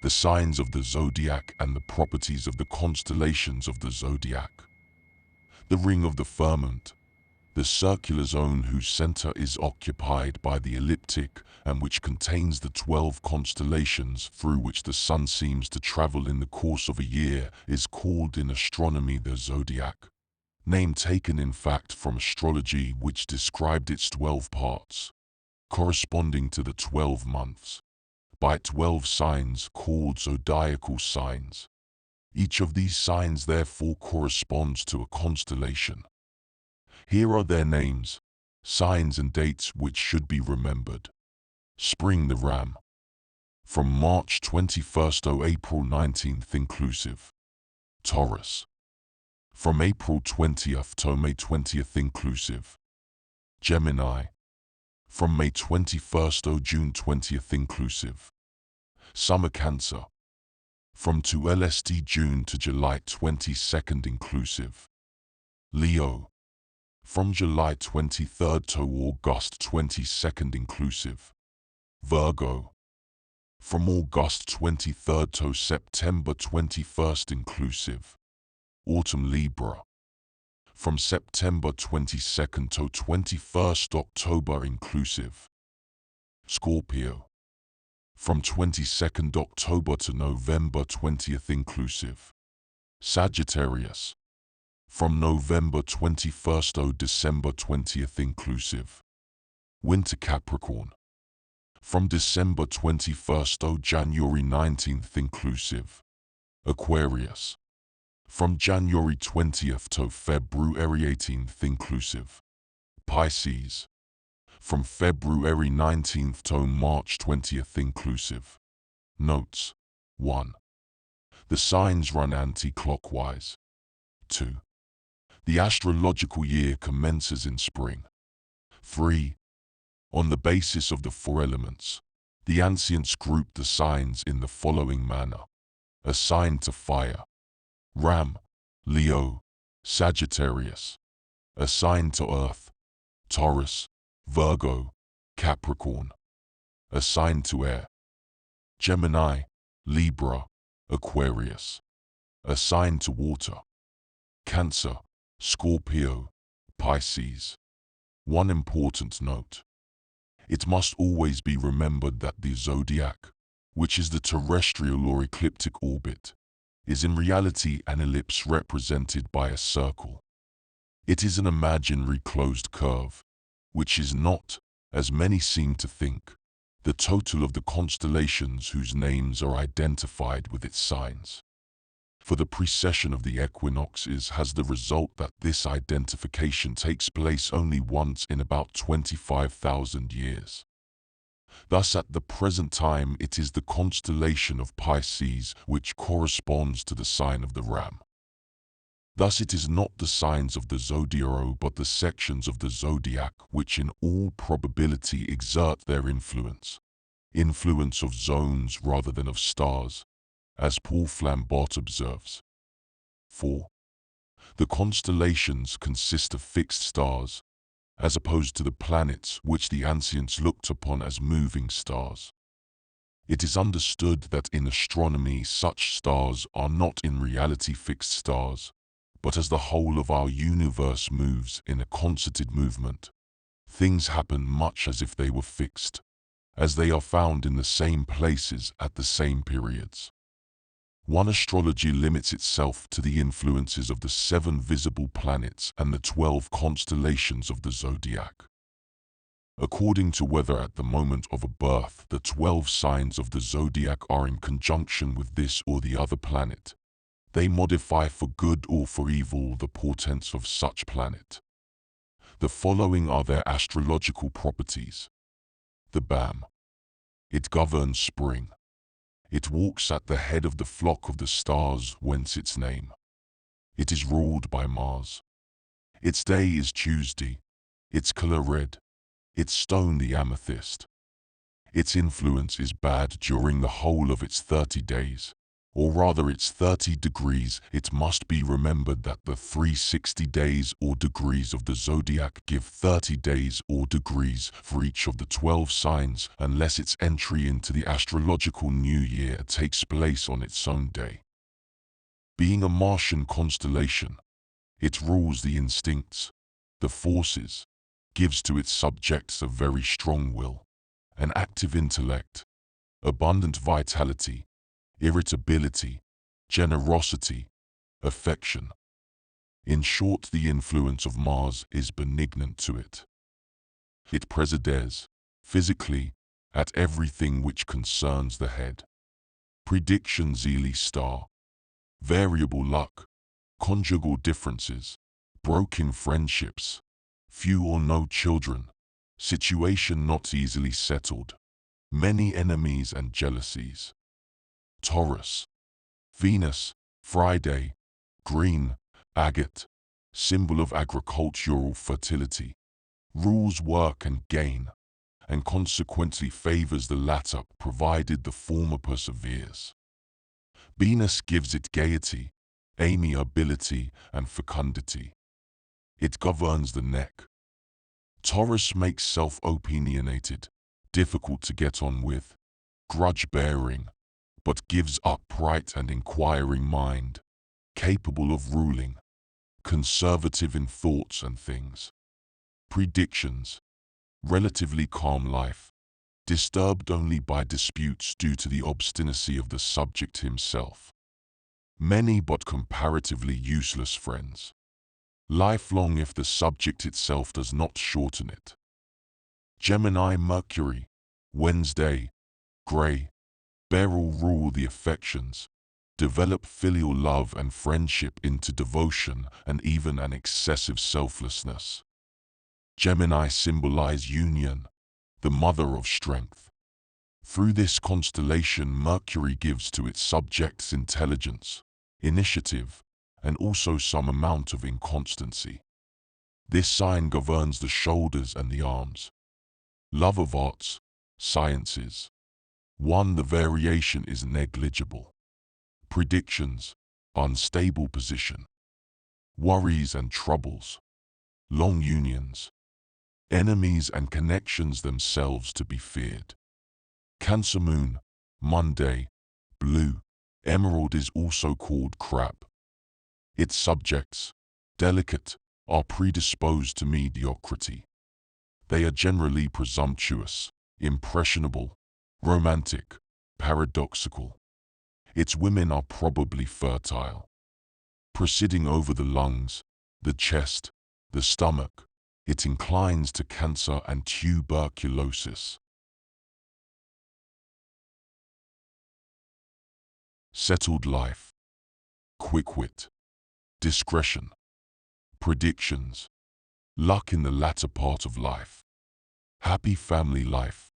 the signs of the zodiac and the properties of the constellations of the zodiac. The ring of the firmament, the circular zone whose center is occupied by the ecliptic and which contains the 12 constellations through which the sun seems to travel in the course of a year, is called in astronomy the zodiac, name taken in fact from astrology, which described its 12 parts, corresponding to the 12 months, by 12 signs called zodiacal signs. Each of these signs therefore corresponds to a constellation. Here are their names, signs and dates which should be remembered. Spring the Ram. From March 21st to April 19th inclusive. Taurus. From April 20th to May 20th inclusive. Gemini. From May 21st to June 20th inclusive. Summer Cancer. From 2 LST June to July 22nd inclusive. Leo. From July 23rd to August 22nd inclusive. Virgo. From August 23rd to September 21st inclusive. Autumn Libra. From September 22nd to 21st October inclusive. Scorpio. From 22nd October to November 20th inclusive. Sagittarius. From November 21st to December 20th inclusive. Winter Capricorn. From December 21st to January 19th inclusive. Aquarius. From January 20th to February 18th inclusive. Pisces. From February 19th to March 20th inclusive. Notes. 1. The signs run anti-clockwise. 2. The astrological year commences in spring. 3. On the basis of the 4 elements, the ancients grouped the signs in the following manner. Assigned to fire. Ram, Leo, Sagittarius. Assigned to earth. Taurus, Virgo, Capricorn. Assigned to air. Gemini, Libra, Aquarius. Assigned to water. Cancer, Scorpio, Pisces. One important note. It must always be remembered that the zodiac, which is the terrestrial or ecliptic orbit, is in reality an ellipse represented by a circle. It is an imaginary closed curve, which is not, as many seem to think, the total of the constellations whose names are identified with its signs. For the precession of the equinoxes has the result that this identification takes place only once in about 25,000 years. Thus at the present time it is the constellation of Pisces which corresponds to the sign of the Ram. Thus it is not the signs of the zodiac but the sections of the zodiac which in all probability exert their influence of zones rather than of stars, as Paul Flambot observes. 4. The constellations consist of fixed stars, as opposed to the planets which the ancients looked upon as moving stars. It is understood that in astronomy such stars are not in reality fixed stars, but as the whole of our universe moves in a concerted movement, things happen much as if they were fixed, as they are found in the same places at the same periods. One astrology limits itself to the influences of the 7 visible planets and the 12 constellations of the zodiac. According to whether at the moment of a birth the 12 signs of the zodiac are in conjunction with this or the other planet, they modify for good or for evil the portents of such planet. The following are their astrological properties. The BAM. It governs spring. It walks at the head of the flock of the stars, whence its name. It is ruled by Mars. Its day is Tuesday. Its color red. Its stone the amethyst. Its influence is bad during the whole of its 30 days, or rather its 30 degrees. It must be remembered that the 360 days or degrees of the zodiac give 30 days or degrees for each of the 12 signs, unless its entry into the astrological new year takes place on its own day. Being a Martian constellation, it rules the instincts, the forces, gives to its subjects a very strong will, an active intellect, abundant vitality, irritability, generosity, affection. In short, the influence of Mars is benignant to it. It presides, physically, at everything which concerns the head. Predictions, Ely star, variable luck, conjugal differences, broken friendships, few or no children, situation not easily settled, many enemies and jealousies. Taurus, Venus, Friday, green, agate, symbol of agricultural fertility, rules work and gain, and consequently favors the latter provided the former perseveres. Venus gives it gaiety, amiability, and fecundity. It governs the neck. Taurus makes self-opinionated, difficult to get on with, grudge-bearing, but gives upright and inquiring mind, capable of ruling, conservative in thoughts and things. Predictions, relatively calm life, disturbed only by disputes due to the obstinacy of the subject himself. Many but comparatively useless friends. Lifelong if the subject itself does not shorten it. Gemini, Mercury, Wednesday, gray, beryl rule the affections, develop filial love and friendship into devotion and even an excessive selflessness. Gemini symbolize union, the mother of strength. Through this constellation, Mercury gives to its subjects intelligence, initiative, and also some amount of inconstancy. This sign governs the shoulders and the arms. Love of arts, sciences. 1. The variation is negligible. Predictions, unstable position. Worries and troubles. Long unions. Enemies and connections themselves to be feared. Cancer moon, Monday, blue, emerald is also called crab. Its subjects, delicate, are predisposed to mediocrity. They are generally presumptuous, impressionable, romantic, paradoxical. Its women are probably fertile. Proceeding over the lungs, the chest, the stomach, it inclines to cancer and tuberculosis. Settled life, quick wit, discretion, predictions, luck in the latter part of life, happy family life.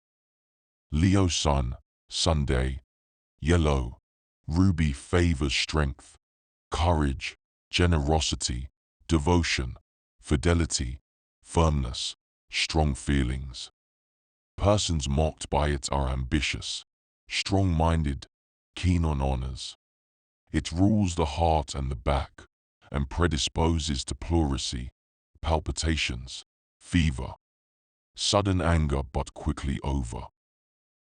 Leo sun, Sunday, yellow, ruby favors strength, courage, generosity, devotion, fidelity, firmness, strong feelings. Persons marked by it are ambitious, strong-minded, keen on honors. It rules the heart and the back, and predisposes to pleurisy, palpitations, fever, sudden anger but quickly over.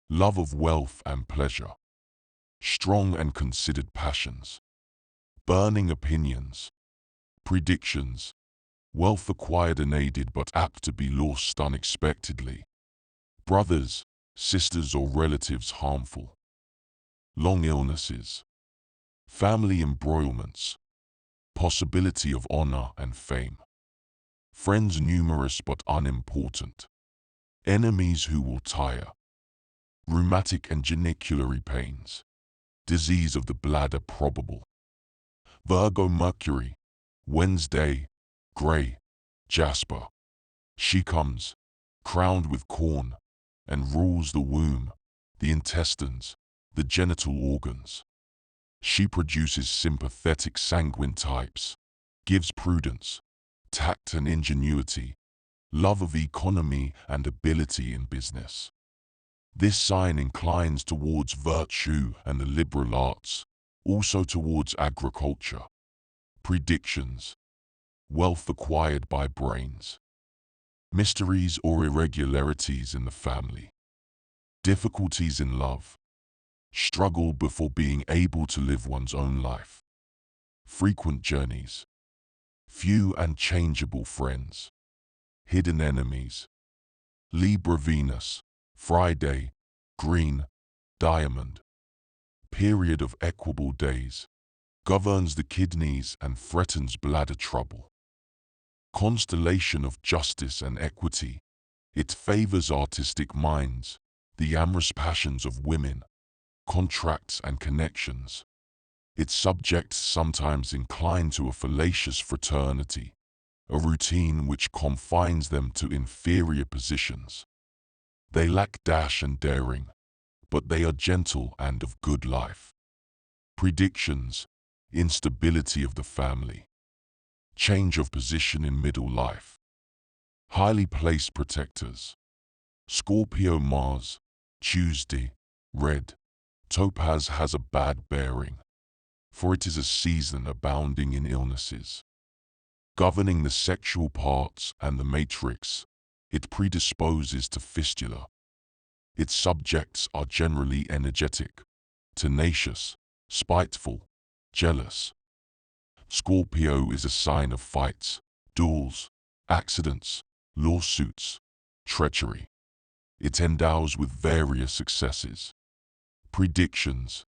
Love of wealth and pleasure. Strong and considered passions. Burning opinions. Predictions. Wealth acquired unaided but apt to be lost unexpectedly. Brothers, sisters or relatives harmful. Long illnesses. Family embroilments. Possibility of honor and fame. Friends numerous but unimportant. Enemies who will tire. Rheumatic and geniculary pains. Disease of the bladder probable. Virgo Mercury, Wednesday, gray, jasper. She comes, crowned with corn, and rules the womb, the intestines, the genital organs. She produces sympathetic sanguine types, gives prudence, tact and ingenuity, love of economy and ability in business. This sign inclines towards virtue and the liberal arts, also towards agriculture. Predictions: wealth acquired by brains. Mysteries or irregularities in the family. Difficulties in love. Struggle before being able to live one's own life. Frequent journeys. Few and changeable friends. Hidden enemies. Libra Venus, Friday, green, diamond. Period of equable days. Governs the kidneys and threatens bladder trouble. Constellation of justice and equity. It favors artistic minds, the amorous passions of women, contracts and connections. Its subjects sometimes incline to a fallacious fraternity, a routine which confines them to inferior positions. They lack dash and daring, but they are gentle and of good life. Predictions: instability of the family. Change of position in middle life. Highly placed protectors. Scorpio Mars, Tuesday, red. Topaz has a bad bearing, for it is a season abounding in illnesses. Governing the sexual parts and the matrix, it predisposes to fistula. Its subjects are generally energetic, tenacious, spiteful, jealous. Scorpio is a sign of fights, duels, accidents, lawsuits, treachery. It endows with various successes. Predictions: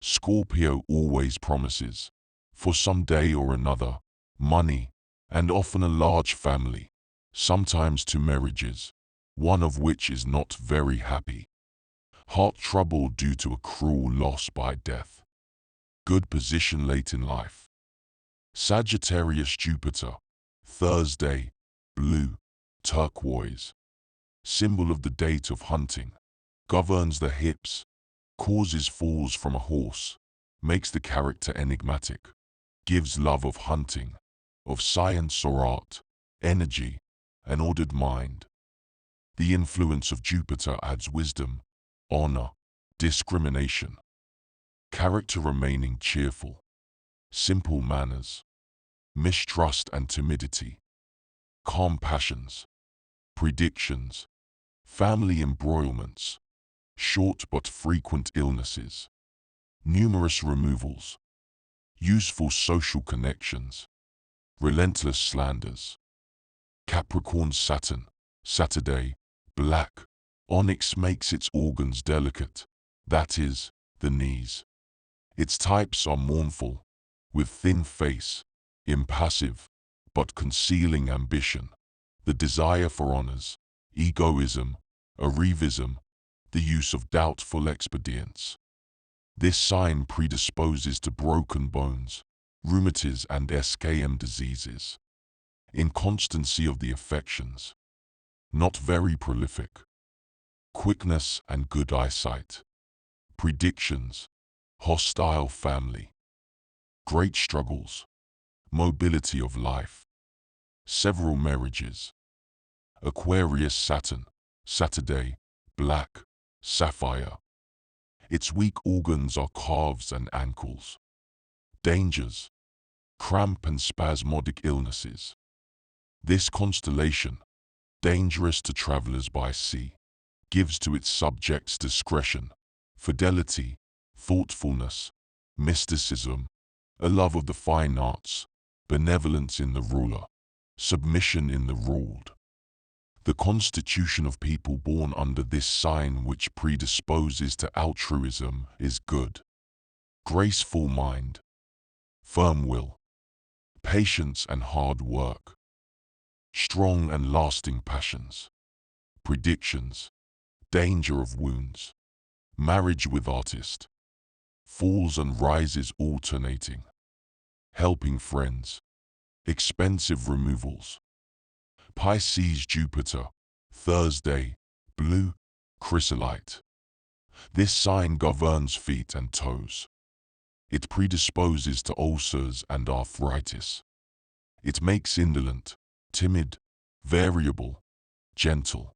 Scorpio always promises, for some day or another, money, and often a large family, sometimes two marriages, one of which is not very happy. Heart trouble due to a cruel loss by death. Good position late in life. Sagittarius Jupiter, Thursday, blue, turquoise. Symbol of the date of hunting. Governs the hips. Causes falls from a horse. Makes the character enigmatic. Gives love of hunting, of science or art, energy, an ordered mind. The influence of Jupiter adds wisdom, honor, discrimination. Character remaining cheerful. Simple manners. Mistrust and timidity. Calm passions. Predictions: family embroilments. Short but frequent illnesses. Numerous removals. Useful social connections. Relentless slanders. Capricorn Saturn, Saturday, black. Onyx makes its organs delicate, that is, the knees. Its types are mournful, with thin face, impassive, but concealing ambition, the desire for honors, egoism, arrivism, the use of doubtful expedients. This sign predisposes to broken bones, rheumatiz and SKM diseases. Inconstancy of the affections. Not very prolific. Quickness and good eyesight. Predictions: hostile family. Great struggles. Mobility of life. Several marriages. Aquarius Saturn, Saturday, black, sapphire. Its weak organs are calves and ankles. Dangers: cramp and spasmodic illnesses. This constellation, dangerous to travelers by sea, gives to its subjects discretion, fidelity, thoughtfulness, mysticism, a love of the fine arts, benevolence in the ruler, submission in the ruled. The constitution of people born under this sign, which predisposes to altruism, is good. Graceful mind, firm will, patience and hard work, strong and lasting passions. Predictions: danger of wounds, marriage with artist, falls and rises alternating, helping friends, expensive removals. Pisces Jupiter, Thursday, blue, chrysolite. This sign governs feet and toes. It predisposes to ulcers and arthritis. It makes indolent, timid, variable, gentle.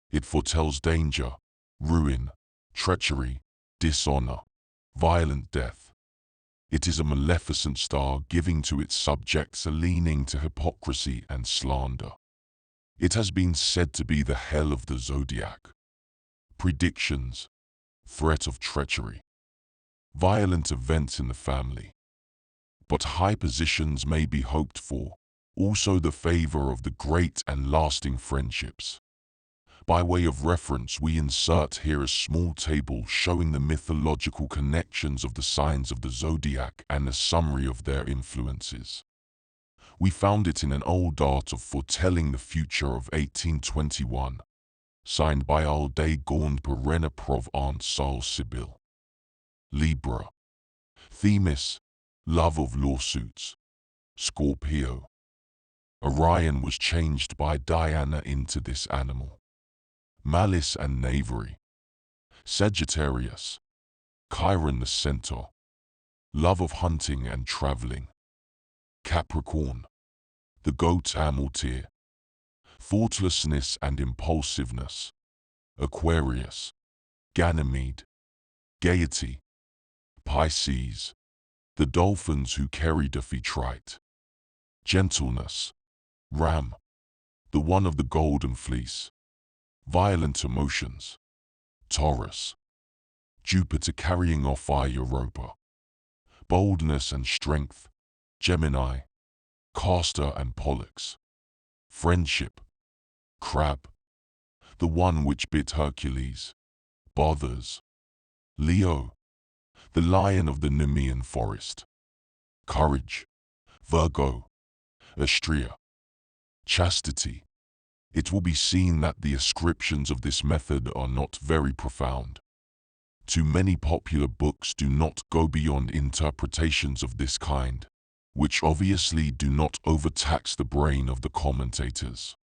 It foretells danger, ruin, treachery, dishonor, violent death. It is a maleficent star giving to its subjects a leaning to hypocrisy and slander. It has been said to be the hell of the zodiac. Predictions, threat of treachery, violent events in the family. But high positions may be hoped for, also the favor of the great and lasting friendships. By way of reference, we insert here a small table showing the mythological connections of the signs of the zodiac and a summary of their influences. We found it in an old art of foretelling the future of 1821, signed by Aldegonde Perena Provence Sol Sibyl. Libra. Themis, love of lawsuits. Scorpio. Orion was changed by Diana into this animal. Malice and knavery. Sagittarius. Chiron the centaur. Love of hunting and traveling. Capricorn. The goat Amalthea. Thoughtlessness and impulsiveness. Aquarius. Ganymede. Gaiety. Pisces. The dolphins who carry Amphitrite. Gentleness. Ram. The one of the golden fleece. Violent emotions. Taurus. Jupiter carrying off Europa. Boldness and strength. Gemini. Castor and Pollux. Friendship. Crab. The one which bit Hercules. Bothers. Leo. The lion of the Nemean forest. Courage. Virgo. Astrea. Chastity. It will be seen that the ascriptions of this method are not very profound. Too many popular books do not go beyond interpretations of this kind, which obviously do not overtax the brain of the commentators.